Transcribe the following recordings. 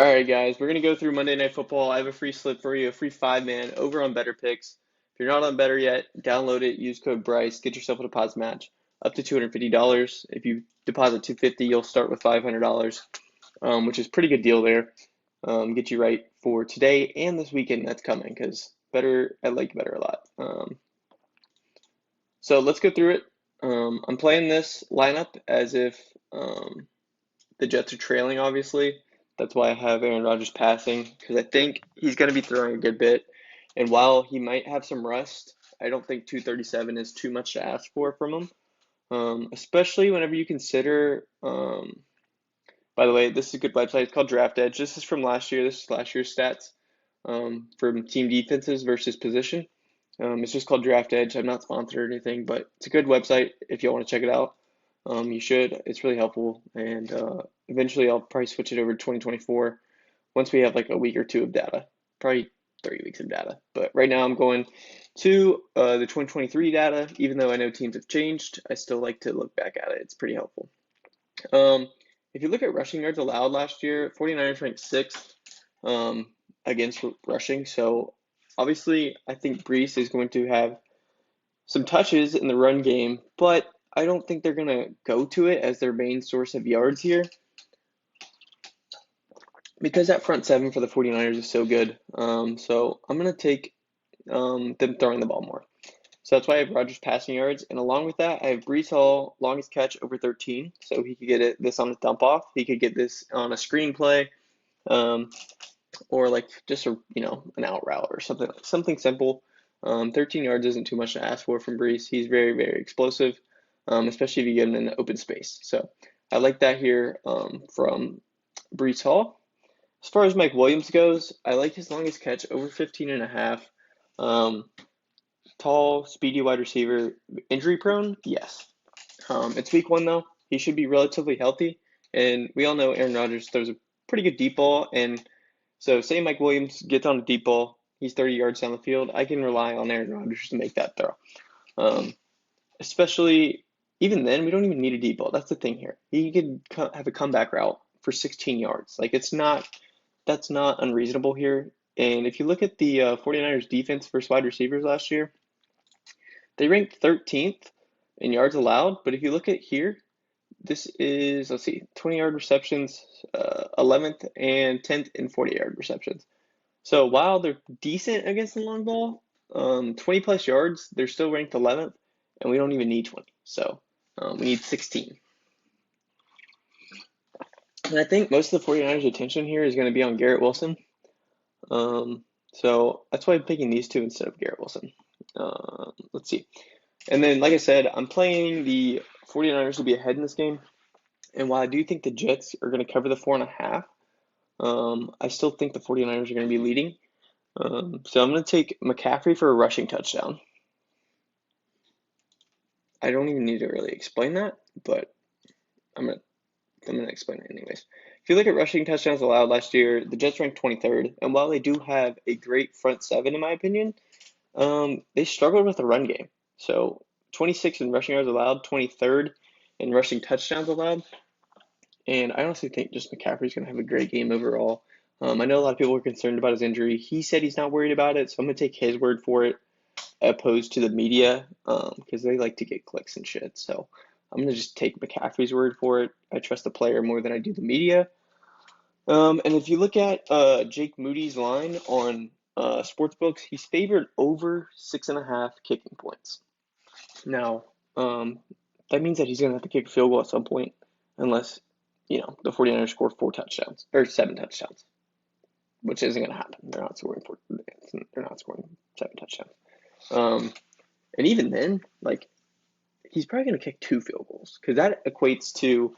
All right, guys, we're gonna go through Monday Night Football. I have a free slip for you, a free five-man over on Better Picks. If you're not on Better yet, download it. Use code Bryce. Get yourself a deposit match up to $250. If you deposit 250, you'll start with $500, which is a pretty good deal there. Get you right for today and this weekend that's coming because Better. I like Better a lot. So let's go through it. I'm playing this lineup as if the Jets are trailing, obviously. That's why I have Aaron Rodgers passing, because I think he's going to be throwing a good bit. And while he might have some rust, I don't think 237 is too much to ask for from him, especially whenever you consider. By the way, this is a good website. It's called Draft Edge. This is from last year. This is last year's stats from team defenses versus position. It's just called Draft Edge. I'm not sponsored or anything, but it's a good website if you want to check it out. You should. It's really helpful, and eventually I'll probably switch it over to 2024 once we have like a week or two of data, probably 30 weeks of data. But right now I'm going to the 2023 data. Even though I know teams have changed, I still like to look back at it. It's pretty helpful. If you look at rushing yards allowed last year, 49ers ranked sixth against rushing. So obviously, I think Breece is going to have some touches in the run game, but I don't think they're going to go to it as their main source of yards here because that front seven for the 49ers is so good. So I'm going to take them throwing the ball more. So that's why I have Rodgers passing yards. And along with that, I have Breece Hall, longest catch over 13. So he could get this on a dump off. He could get this on a screen play, or like just an out route or something simple. 13 yards isn't too much to ask for from Breece. He's very, very explosive, especially if you get him in the open space. So I like that here from Breece Hall. As far as Mike Williams goes, I like his longest catch over 15 and a half. Tall, speedy wide receiver. Injury prone? Yes. It's week one, though. He should be relatively healthy. And we all know Aaron Rodgers throws a pretty good deep ball. And so, say Mike Williams gets on a deep ball, he's 30 yards down the field. I can rely on Aaron Rodgers to make that throw. Especially, even then, we don't even need a deep ball. That's the thing here. He could have a comeback route for 16 yards. Like, that's not unreasonable here. And if you look at the 49ers defense versus wide receivers last year, they ranked 13th in yards allowed, but if you look at here, this is, let's see, 20-yard receptions, 11th and 10th in 40-yard receptions. So while they're decent against the long ball, 20 plus yards, they're still ranked 11th, and we don't even need 20. So we need 16. And I think most of the 49ers' attention here is going to be on Garrett Wilson. So that's why I'm picking these two instead of Garrett Wilson. Let's see. And then, like I said, I'm playing the 49ers to be ahead in this game. And while I do think the Jets are going to cover the 4.5, I still think the 49ers are going to be leading. So I'm going to take McCaffrey for a rushing touchdown. I don't even need to really explain that, but I'm gonna explain it anyways. If you look at rushing touchdowns allowed last year, the Jets ranked 23rd, and while they do have a great front seven, in my opinion, they struggled with the run game. So 26th in rushing yards allowed, 23rd in rushing touchdowns allowed, and I honestly think just McCaffrey's gonna have a great game overall. I know a lot of people are concerned about his injury. He said he's not worried about it, so I'm gonna take his word for it, opposed to the media, because they like to get clicks and shit. So I'm going to just take McCaffrey's word for it. I trust the player more than I do the media. And if you look at Jake Moody's line on sportsbooks, he's favored over 6.5 kicking points. Now, that means that he's going to have to kick a field goal at some point, unless, the 49ers score 4 touchdowns, or 7 touchdowns, which isn't going to happen. They're not scoring 7 touchdowns. And even then, like, he's probably going to kick 2 field goals because that equates to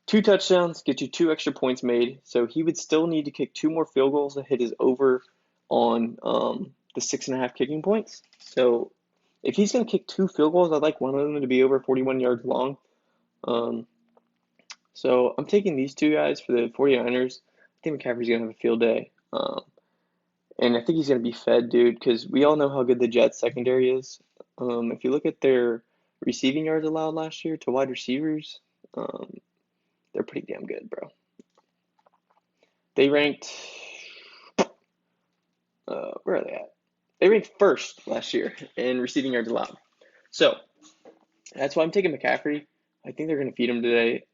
2 touchdowns, get you 2 extra points made. So he would still need to kick 2 more field goals to hit his over on the 6.5 kicking points. So if he's going to kick 2 field goals, I'd like one of them to be over 41 yards long. So I'm taking these 2 guys for the 49ers. I think McCaffrey's going to have a field day. And I think he's going to be fed, dude, because we all know how good the Jets secondary is. If you look at their receiving yards allowed last year to wide receivers, they're pretty damn good, bro. They ranked, where are they at? They ranked first last year in receiving yards allowed. So that's why I'm taking McCaffrey. I think they're going to feed him today.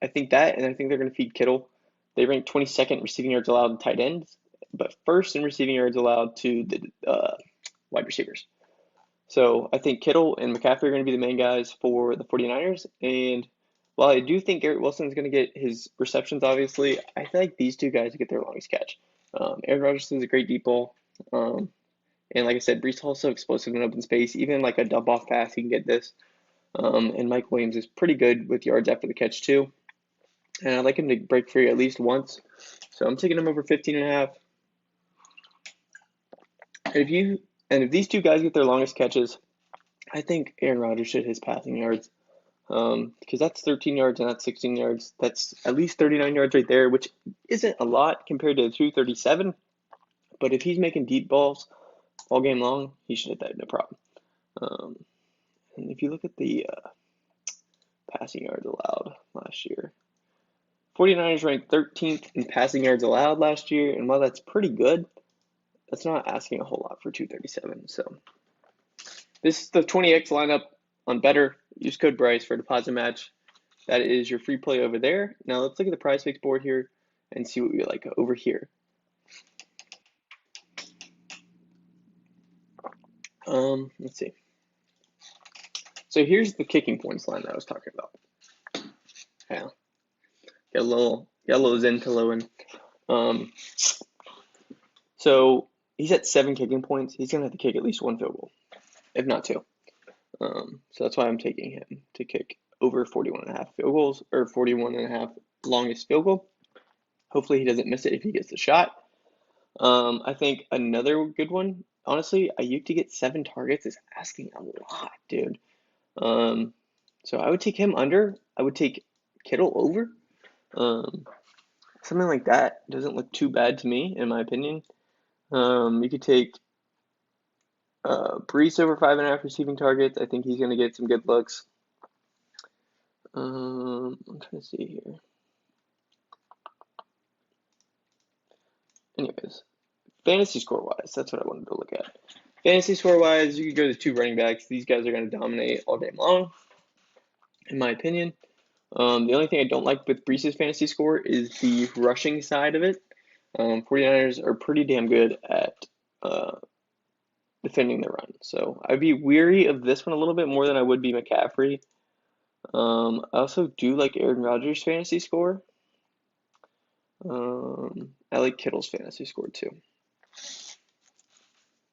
I think that, and I think they're going to feed Kittle. They ranked 22nd receiving yards allowed to tight ends, but first in receiving yards allowed to the wide receivers. So I think Kittle and McCaffrey are going to be the main guys for the 49ers. And while I do think Garrett Wilson is going to get his receptions, obviously, I feel like these two guys get their longest catch. Aaron Rodgers is a great deep ball. And like I said, Breece Hall is so explosive in open space. Even like a dump off pass, he can get this. And Mike Williams is pretty good with yards after the catch, too. And I'd like him to break free at least once. So I'm taking him over 15.5. If these two guys get their longest catches, I think Aaron Rodgers should hit his passing yards. Because that's 13 yards and that's 16 yards. That's at least 39 yards right there, which isn't a lot compared to the 237. But if he's making deep balls all game long, he should hit that no problem. And if you look at the passing yards allowed last year, 49ers ranked 13th in passing yards allowed last year, and while that's pretty good, that's not asking a whole lot for 237. So this is the 20x lineup on Better. Use code Bryce for a deposit match. That is your free play over there. Now let's look at the PrizePicks board here and see what we like over here. Let's see. So here's the kicking points line that I was talking about. Yeah, get a little zen pillow in. So he's at 7 kicking points. He's gonna have to kick at least 1 field goal, if not 2. So that's why I'm taking him to kick over 41.5 field goals, or 41.5 longest field goal. Hopefully he doesn't miss it if he gets the shot. I think another good one, honestly, Ayuk to get 7 targets is asking a lot, dude. So I would take him under. I would take Kittle over. Something like that doesn't look too bad to me, in my opinion. You could take Breece over 5.5 receiving targets. I think he's going to get some good looks. I'm trying to see here. Anyways, fantasy score-wise, that's what I wanted to look at. Fantasy score-wise, you could go to 2 running backs. These guys are going to dominate all day long, in my opinion. The only thing I don't like with Breece's fantasy score is the rushing side of it. 49ers are pretty damn good at defending the run. So I'd be weary of this one a little bit more than I would be McCaffrey. I also do like Aaron Rodgers' fantasy score. I like Kittle's fantasy score too.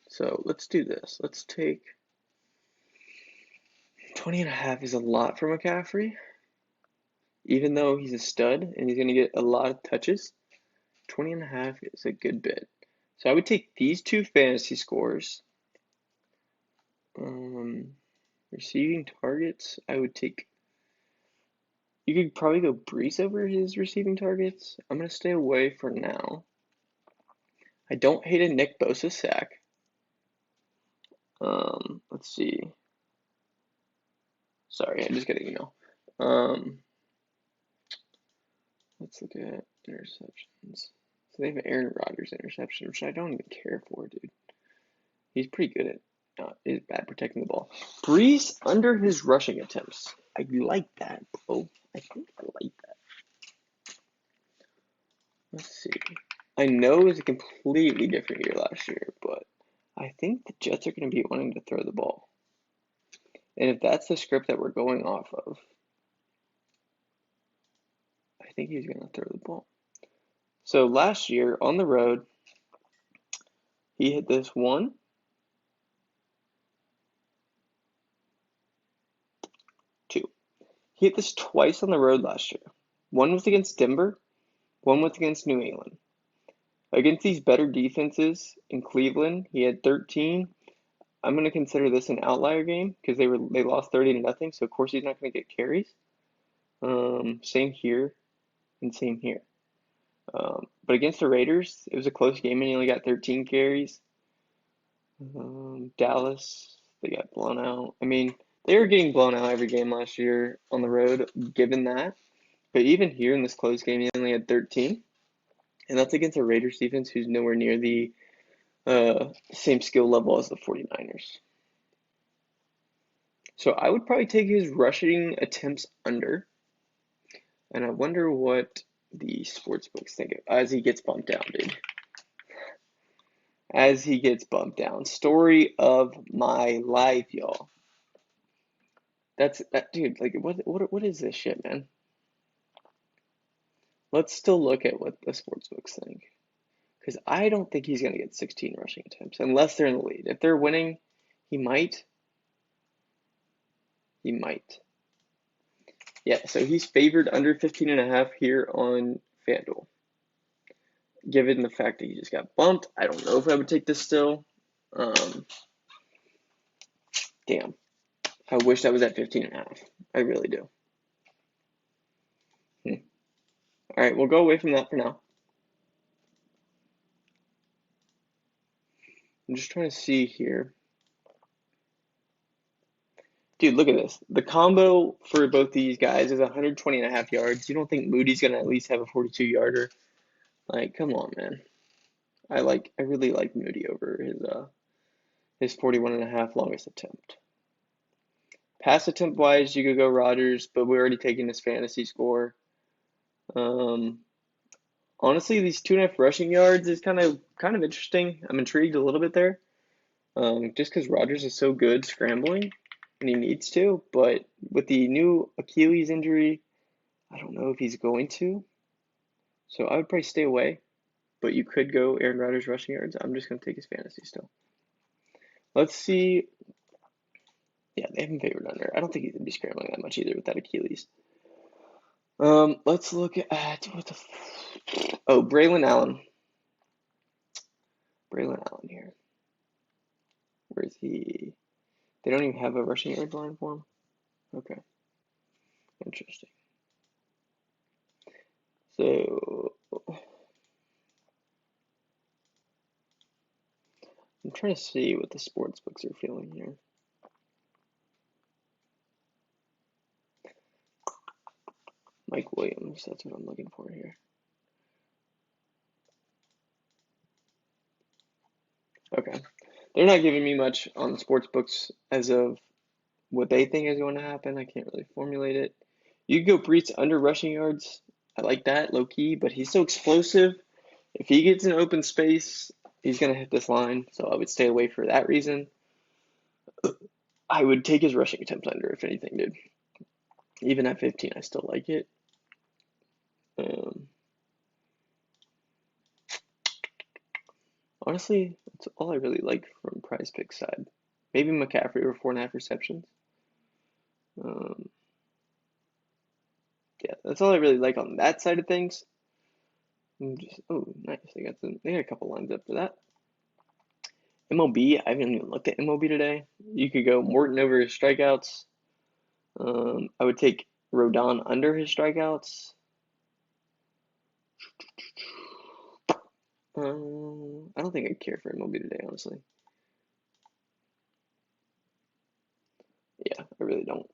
So let's do this. Let's take 20.5 is a lot for McCaffrey. Even though he's a stud and he's going to get a lot of touches, 20.5 is a good bit. So I would take these 2 fantasy scores. Receiving targets, I would take. You could probably go Breece over his receiving targets. I'm going to stay away for now. I don't hate a Nick Bosa sack. Let's see. Sorry, I just got an email. Let's look at interceptions. So they have an Aaron Rodgers interception, which I don't even care for, dude. He's pretty good at is bad protecting the ball. Breece under his rushing attempts. I like that, bro. I think I like that. Let's see. I know it was a completely different year last year, but I think the Jets are going to be wanting to throw the ball. And if that's the script that we're going off of, I think he's going to throw the ball. So last year on the road, he hit this 1, 2. He hit this twice on the road last year. One was against Denver, one was against New England. Against these better defenses in Cleveland, he had 13. I'm going to consider this an outlier game because they lost 30-0, so of course he's not going to get carries. Same here and same here. But against the Raiders, it was a close game and he only got 13 carries. Dallas, they got blown out. I mean, they were getting blown out every game last year on the road, given that. But even here in this close game, he only had 13. And that's against a Raiders defense who's nowhere near the same skill level as the 49ers. So I would probably take his rushing attempts under. And I wonder what the sportsbooks think of as he gets bumped down, dude. As he gets bumped down. Story of my life, y'all. That dude, like what is this shit, man? Let's still look at what the sportsbooks think. Because I don't think he's gonna get 16 rushing attempts unless they're in the lead. If they're winning, he might. He might. Yeah, so he's favored under 15.5 here on FanDuel. Given the fact that he just got bumped, I don't know if I would take this still. Damn. I wish that was at 15.5. I really do. All right, we'll go away from that for now. I'm just trying to see here. Dude, look at this. The combo for both these guys is 120.5 yards. You don't think Moody's gonna at least have a 42-yarder? Like, come on, man. I really like Moody over his 41.5 longest attempt. Pass attempt wise, you could go Rodgers, but we're already taking his fantasy score. Honestly, these 2.5 rushing yards is kind of interesting. I'm intrigued a little bit there. Just because Rodgers is so good scrambling, and he needs to, but with the new Achilles injury, I don't know if he's going to. So I would probably stay away, but you could go Aaron Rodgers rushing yards. I'm just going to take his fantasy still. Let's see. Yeah, they haven't favored under. I don't think he's going to be scrambling that much either with that Achilles. Let's look at Braylon Allen. Braylon Allen here. Where is he? They don't even have a rushing yard line for him? Okay. Interesting. So I'm trying to see what the sports books are feeling here. Mike Williams, that's what I'm looking for here. Okay. They're not giving me much on the sports books as of what they think is going to happen. I can't really formulate it. You could go Breece under rushing yards. I like that, low key, but he's so explosive. If he gets an open space, he's going to hit this line, so I would stay away for that reason. I would take his rushing attempt under, if anything, dude. Even at 15, I still like it. Honestly, that's all I really like from PrizePicks side. Maybe McCaffrey or 4.5 receptions. Yeah, that's all I really like on that side of things. Nice. They got a couple lines up for that. MLB, I haven't even looked at MLB today. You could go Morton over his strikeouts. I would take Rodon under his strikeouts. I don't think I care for MLB today, honestly. Yeah, I really don't.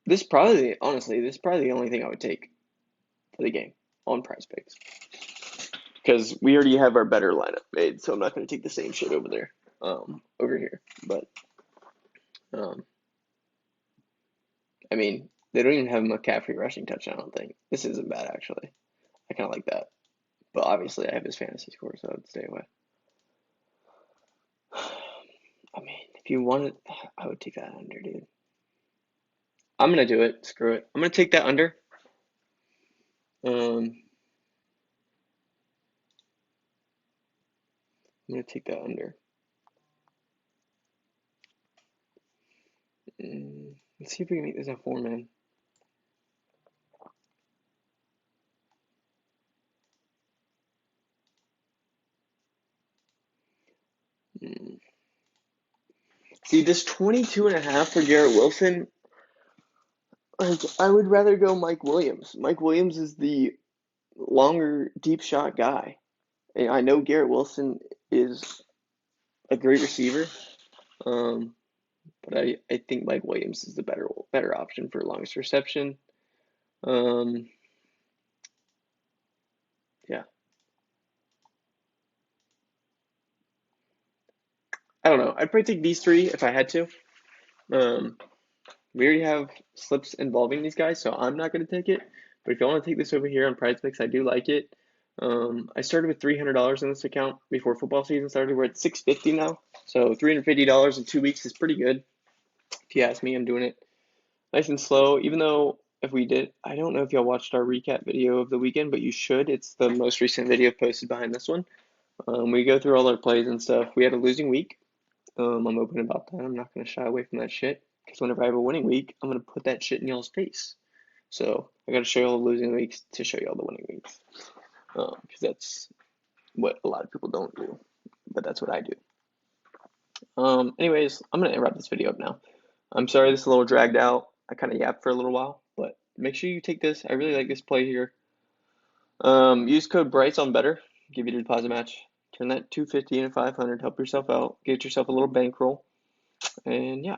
This is probably the only thing I would take for the game on PrizePicks. Because we already have our better lineup made, so I'm not going to take the same shit over there, over here. But, I mean, they don't even have a McCaffrey rushing touchdown, I don't think. This isn't bad, actually. I kind of like that. But obviously, I have his fantasy score, so I would stay away. I mean, if you wanted, I would take that under, dude. I'm going to do it. Screw it. I'm going to take that under. I'm going to take that under. Let's see if we can make this a 4-man. See, this 22.5 for Garrett Wilson, like, I would rather go Mike Williams. Mike Williams is the longer deep shot guy. And I know Garrett Wilson is a great receiver, but I think Mike Williams is the better option for longest reception. Yeah. I don't know. I'd probably take these three if I had to. Um, we already have slips involving these guys, so I'm not going to take it. But if you want to take this over here on PrizePicks, I do like it. I started with $300 in this account before football season started. We're at $650 now, so $350 in 2 weeks is pretty good. If you ask me, I'm doing it nice and slow. Even though if we did, I don't know if y'all watched our recap video of the weekend, but you should. It's the most recent video posted behind this one. We go through all our plays and stuff. We had a losing week. I'm open about that. I'm not going to shy away from that shit because whenever I have a winning week, I'm going to put that shit in y'all's face. So I got to show y'all the losing weeks to show y'all the winning weeks because that's what a lot of people don't do, but that's what I do. Anyways, I'm going to wrap this video up now. I'm sorry this is a little dragged out. I kind of yapped for a little while, but make sure you take this. I really like this play here. Use code BRICE on better. Give you the deposit match. Turn that 250 into 500. Help yourself out. Get yourself a little bankroll. And yeah.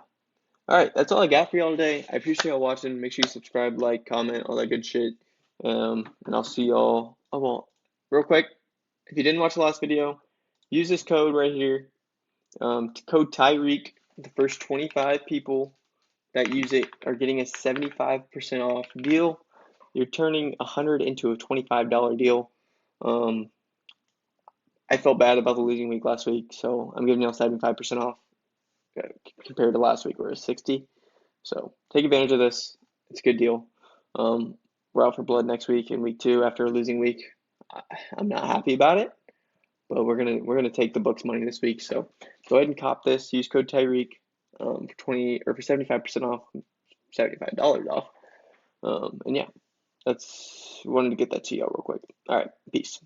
All right, that's all I got for y'all today. I appreciate y'all watching. Make sure you subscribe, like, comment, all that good shit. And I'll see y'all. Oh, well, real quick, if you didn't watch the last video, use this code right here. Code Tyreek. The first 25 people that use it are getting a 75% off deal. You're turning $100 into a $25 deal. I felt bad about the losing week last week, so I'm giving y'all 75% off compared to last week where it was 60. So take advantage of this. It's a good deal. We're out for blood next week in week 2 after a losing week. I'm not happy about it, but we're gonna take the books money this week. So go ahead and cop this. Use code Tyreek for 20 or for 75% off, $75 off. And yeah, that's wanted to get that to y'all real quick. All right, peace.